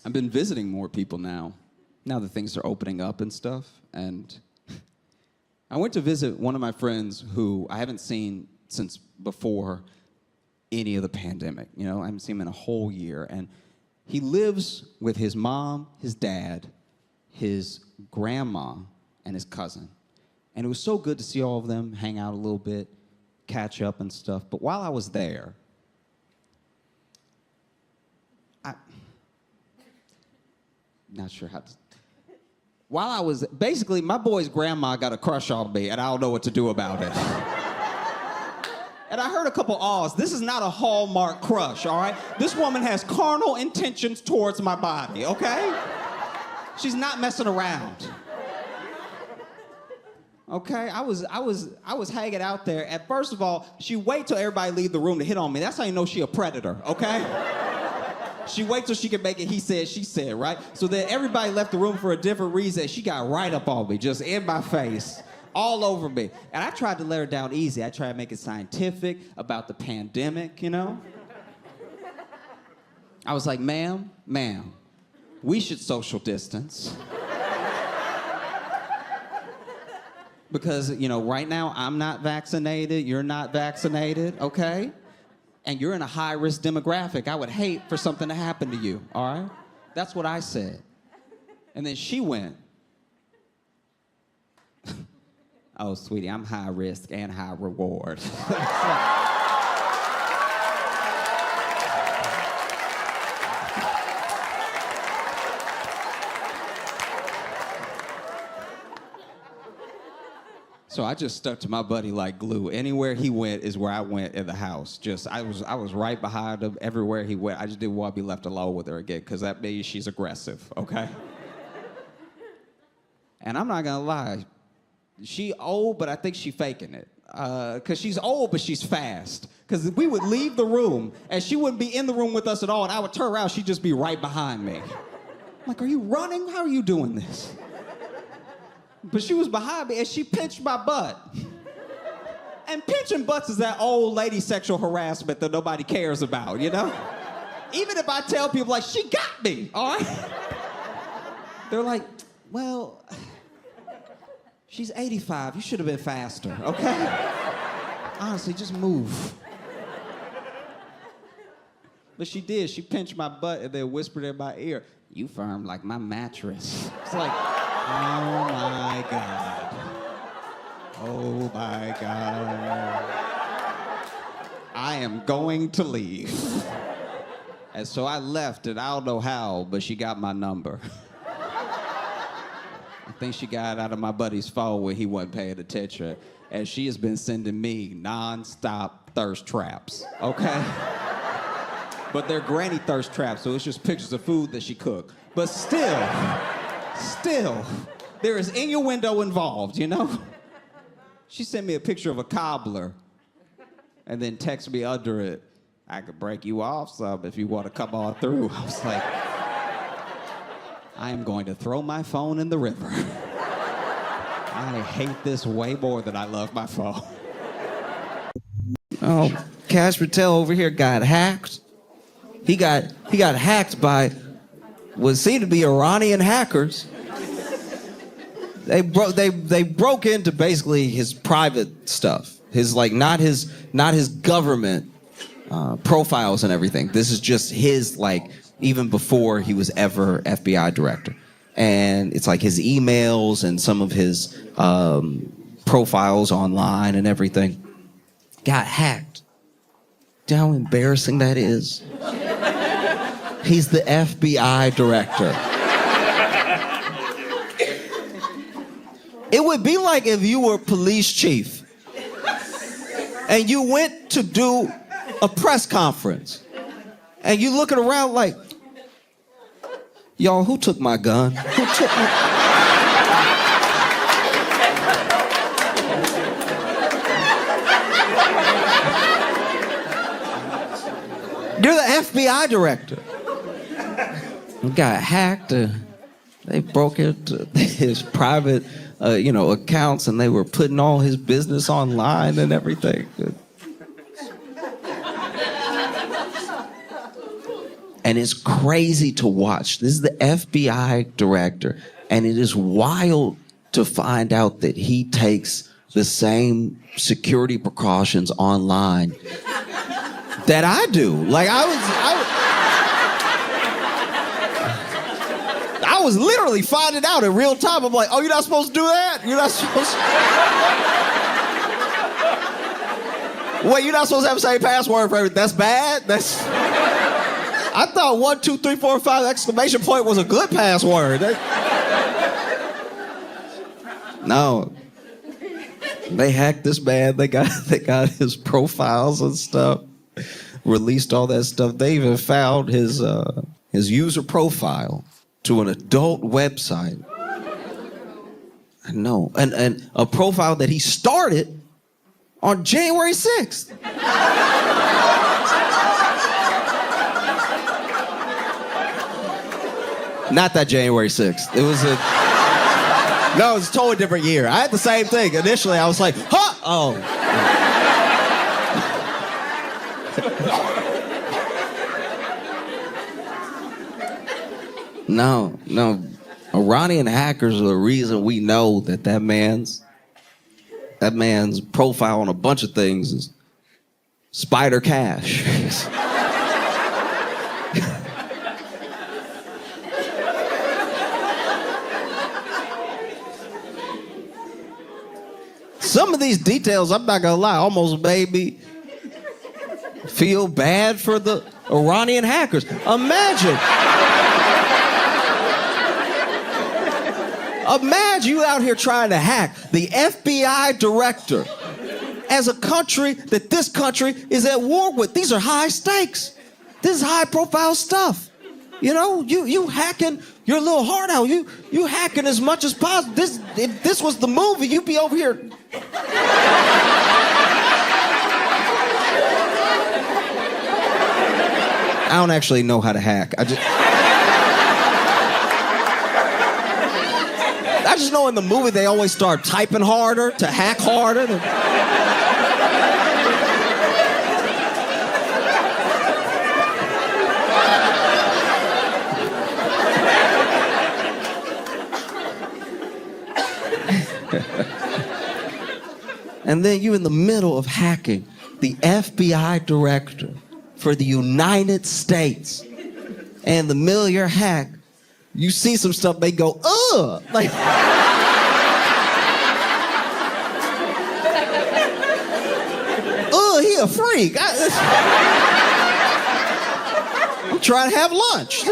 I've been visiting more people now that things are opening up and stuff. And I went to visit one of my friends who I haven't seen since before any of the pandemic. You know, I haven't seen him in a whole year. And he lives with his mom, his dad, his grandma, and his cousin. And it was so good to see all of them hang out a little bit, catch up and stuff. But while I was there, not sure how to. While I was, basically, my boy's grandma got a crush on me, and I don't know what to do about it. And I heard a couple ahs. This is not a Hallmark crush, all right? This woman has carnal intentions towards my body, okay? She's not messing around. Okay, I was hanging out there, and first of all, she wait till everybody leave the room to hit on me. That's how you know she a predator, okay? She wait till she can make it he said, she said, right? So then everybody left the room for a different reason. She got right up on me, just in my face, all over me. And I tried to let her down easy. I tried to make it scientific about the pandemic, you know? I was like, ma'am, we should social distance. Because, you know, right now I'm not vaccinated, you're not vaccinated, okay? And you're in a high-risk demographic. I would hate for something to happen to you, all right? That's what I said. And then she went, oh, sweetie, I'm high risk and high reward. So I just stuck to my buddy like glue. Anywhere he went is where I went in the house. I was right behind him everywhere he went. I just didn't want to be left alone with her again, because that means she's aggressive, okay? And I'm not gonna lie, she old, but I think she faking it. Because she's old, but she's fast. Because we would leave the room, and she wouldn't be in the room with us at all, and I would turn around, she'd just be right behind me. I'm like, are you running? How are you doing this? But she was behind me, and she pinched my butt. And pinching butts is that old lady sexual harassment that nobody cares about, you know? Even if I tell people, like, she got me, all right? They're like, well, she's 85. You should have been faster, okay? Honestly, just move. But she did. She pinched my butt and then whispered in my ear, you firm like my mattress. It's like, oh my God. Oh my God. I am going to leave. And so I left, and I don't know how, but she got my number. I think she got it out of my buddy's phone when he wasn't paying attention. And she has been sending me non-stop thirst traps, okay? But they're granny thirst traps, so it's just pictures of food that she cooked. But still, there is innuendo involved, you know? She sent me a picture of a cobbler and then texted me under it, I could break you off some if you want to come on through. I was like, I am going to throw my phone in the river. I hate this way more than I love my phone. Oh, Cash Patel over here got hacked. He got hacked by what seemed to be Iranian hackers. They broke into basically his private stuff. His not his government profiles and everything. This is just his even before he was ever FBI director. And it's like his emails and some of his profiles online and everything got hacked. Do you know how embarrassing that is? He's the FBI director. It would be like if you were police chief and you went to do a press conference and you looking around like, y'all, who took my gun? Who took my... You're the FBI director. He got hacked. They broke into his private, accounts, and they were putting all his business online and everything. And it's crazy to watch. This is the FBI director, and it is wild to find out that he takes the same security precautions online that I do. Like I was literally finding out in real time. I'm like, oh, you're not supposed to do that? You're not supposed to... Wait, you're not supposed to have the same password for everything. That's bad? I thought 1, 2, 3, 4, 5 exclamation point was a good password. No. They hacked this man. They got his profiles and stuff. Released all that stuff. They even found his user profile to an adult website. I know. And a profile that he started on January 6th. Not that January 6th. It was no, it was a totally different year. I had the same thing. Initially, I was like, huh? Oh. No. Iranian hackers are the reason we know that man's profile on a bunch of things is Spider Cash. Some of these details, I'm not gonna lie, almost made me feel bad for the Iranian hackers. Imagine you out here trying to hack the FBI director as a country that this country is at war with. These are high stakes. This is high profile stuff. You know, you hacking your little heart out. You hacking as much as possible. If this was the movie, you'd be over here. I don't actually know how to hack. I just know in the movie they always start typing harder to hack harder. And then you in the middle of hacking the FBI director for the United States. And the middle of your hack, you see some stuff, they go, ugh! Like, ugh, he a freak. I'm trying to have lunch.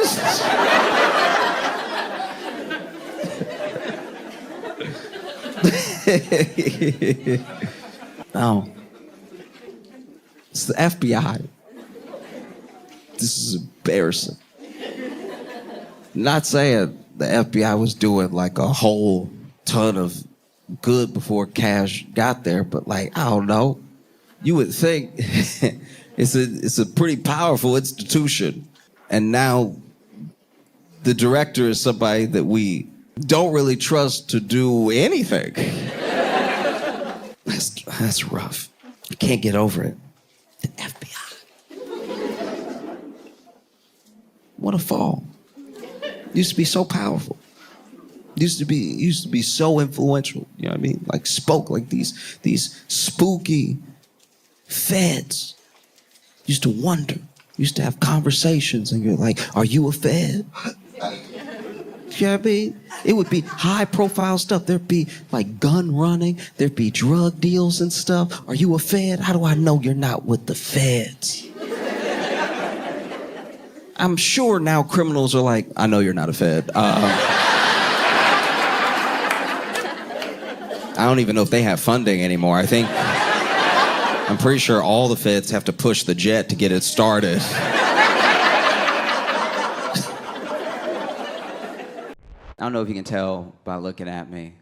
No. It's the FBI. This is embarrassing. Not saying the FBI was doing like a whole ton of good before Cash got there, but like, I don't know. You would think it's a pretty powerful institution. And now the director is somebody that we don't really trust to do anything. That's rough. I can't get over it. The FBI. What a fall. Used to be so powerful. Used to be so influential. You know what I mean? Like spoke like these spooky feds. Used to wonder. Used to have conversations and you're like, are you a fed? You know what I mean? It would be high profile stuff. There'd be like gun running. There'd be drug deals and stuff. Are you a fed? How do I know you're not with the feds? I'm sure now criminals are like, I know you're not a fed. I don't even know if they have funding anymore. I'm pretty sure all the feds have to push the jet to get it started. I don't know if you can tell by looking at me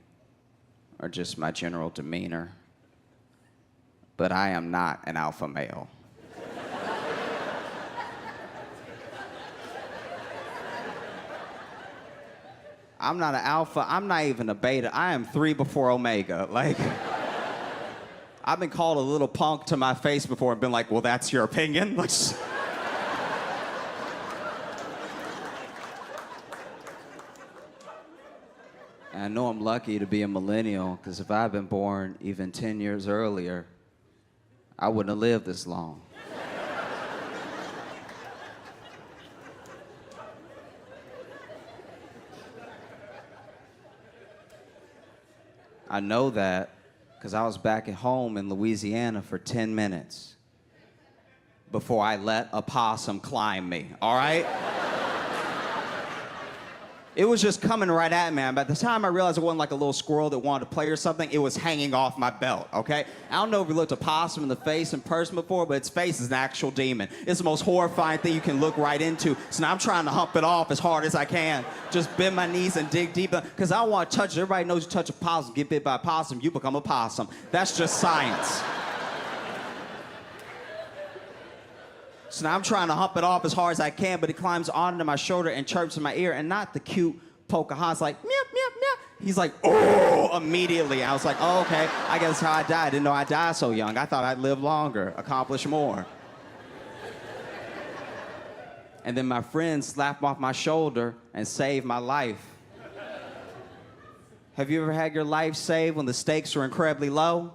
or just my general demeanor, but I am not an alpha male. I'm not an alpha, I'm not even a beta. I am 3 before omega. Like, I've been called a little punk to my face before and been like, well, that's your opinion? Like, I know I'm lucky to be a millennial, because if I had been born even 10 years earlier, I wouldn't have lived this long. I know that because I was back at home in Louisiana for 10 minutes before I let a possum climb me, all right? It was just coming right at me. And by the time I realized it wasn't like a little squirrel that wanted to play or something, it was hanging off my belt, okay? I don't know if you looked a possum in the face in person before, but its face is an actual demon. It's the most horrifying thing you can look right into. So now I'm trying to hump it off as hard as I can. Just bend my knees and dig deep, because I don't want to touch it. Everybody knows you touch a possum, get bit by a possum, you become a possum. That's just science. So now I'm trying to hump it off as hard as I can, but he climbs onto my shoulder and chirps in my ear, and not the cute Pocahontas like, meow, meow, meow. He's like, oh, immediately. I was like, oh, okay, I guess that's how I died. I didn't know I died so young. I thought I'd live longer, accomplish more. And then my friend slapped off my shoulder and saved my life. Have you ever had your life saved when the stakes were incredibly low?